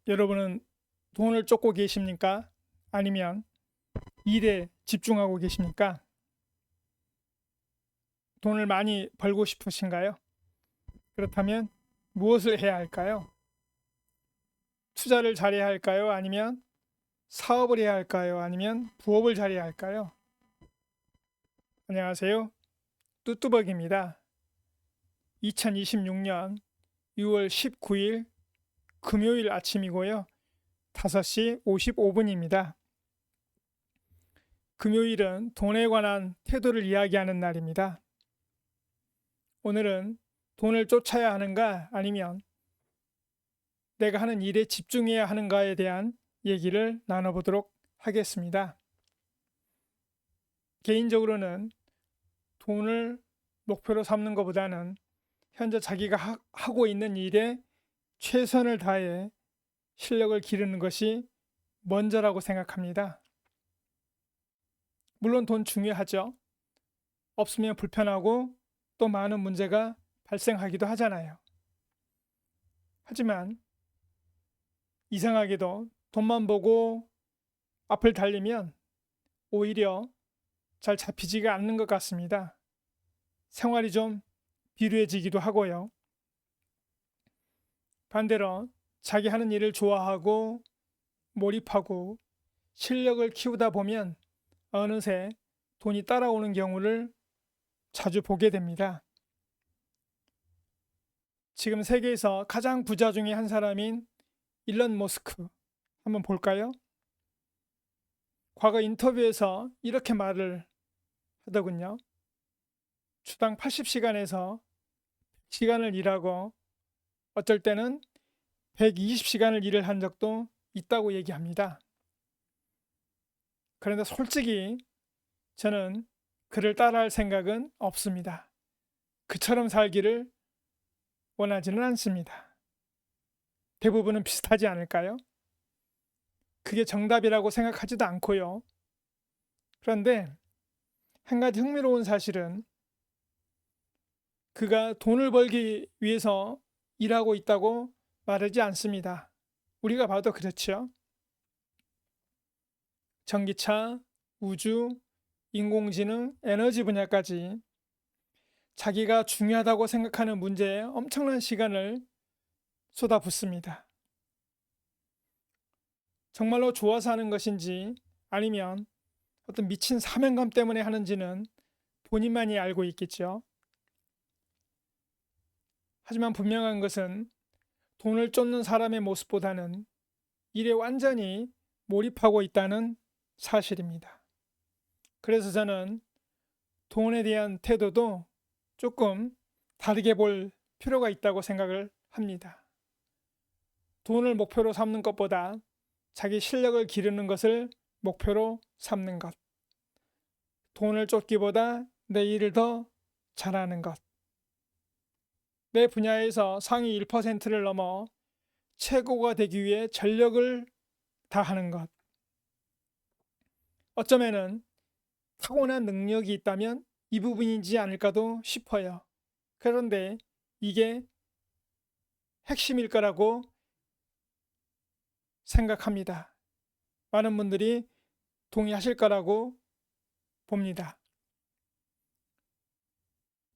여러분은 돈을 쫓고 계십니까? 아니면 일에 집중하고 계십니까? 돈을 많이 벌고 싶으신가요? 그렇다면 무엇을 해야 할까요? 투자를 잘해야 할까요? 아니면 사업을 해야 할까요? 아니면 부업을 잘해야 할까요? 안녕하세요. 뚜뚜벅입니다. 2026년 6월 19일 금요일 아침이고요. 5시 55분입니다. 금요일은 돈에 관한 태도를 이야기하는 날입니다. 오늘은 돈을 쫓아야 하는가 아니면 내가 하는 일에 집중해야 하는가에 대한 얘기를 나눠보도록 하겠습니다. 개인적으로는 돈을 목표로 삼는 것보다는 현재 자기가 하고 있는 일에 최선을 다해 실력을 기르는 것이 먼저라고 생각합니다. 물론 돈 중요하죠. 없으면 불편하고 또 많은 문제가 발생하기도 하잖아요. 하지만 이상하게도 돈만 보고 앞을 달리면 오히려 잘 잡히지가 않는 것 같습니다. 생활이 좀 비루해지기도 하고요. 반대로 자기 하는 일을 좋아하고 몰입하고 실력을 키우다 보면 어느새 돈이 따라오는 경우를 자주 보게 됩니다. 지금 세계에서 가장 부자 중에 한 사람인 일론 머스크 한번 볼까요? 과거 인터뷰에서 이렇게 말을 하더군요. 주당 80시간에서 100시간을 일하고 어쩔 때는 120시간을 일을 한 적도 있다고 얘기합니다. 그런데 솔직히 저는 그를 따라할 생각은 없습니다. 그처럼 살기를 원하지는 않습니다. 대부분은 비슷하지 않을까요? 그게 정답이라고 생각하지도 않고요. 그런데 한 가지 흥미로운 사실은 그가 돈을 벌기 위해서 일하고 있다고 말하지 않습니다. 우리가 봐도 그렇죠. 전기차, 우주, 인공지능, 에너지 분야까지 자기가 중요하다고 생각하는 문제에 엄청난 시간을 쏟아붓습니다. 정말로 좋아서 하는 것인지 아니면 어떤 미친 사명감 때문에 하는지는 본인만이 알고 있겠죠. 하지만 분명한 것은 돈을 쫓는 사람의 모습보다는 일에 완전히 몰입하고 있다는 사실입니다. 그래서 저는 돈에 대한 태도도 조금 다르게 볼 필요가 있다고 생각을 합니다. 돈을 목표로 삼는 것보다 자기 실력을 기르는 것을 목표로 삼는 것. 돈을 쫓기보다 내 일을 더 잘하는 것. 내 분야에서 상위 1%를 넘어 최고가 되기 위해 전력을 다하는 것. 어쩌면은 타고난 능력이 있다면 이 부분이지 않을까도 싶어요. 그런데 이게 핵심일 거라고 생각합니다. 많은 분들이 동의하실 거라고 봅니다.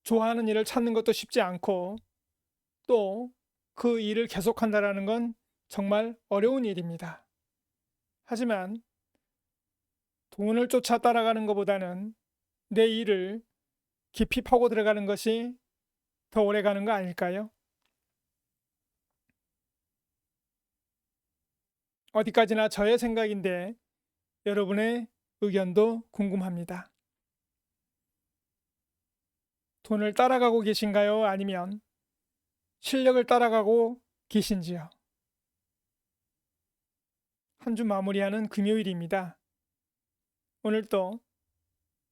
좋아하는 일을 찾는 것도 쉽지 않고 또 그 일을 계속한다는 건 정말 어려운 일입니다. 하지만 돈을 쫓아 따라가는 것보다는 내 일을 깊이 파고 들어가는 것이 더 오래 가는 거 아닐까요? 어디까지나 저의 생각인데 여러분의 의견도 궁금합니다. 돈을 따라가고 계신가요? 아니면 실력을 따라가고 계신지요? 한 주 마무리하는 금요일입니다. 오늘도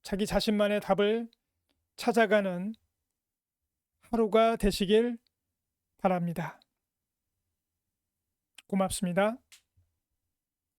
자기 자신만의 답을 찾아가는 하루가 되시길 바랍니다. 고맙습니다.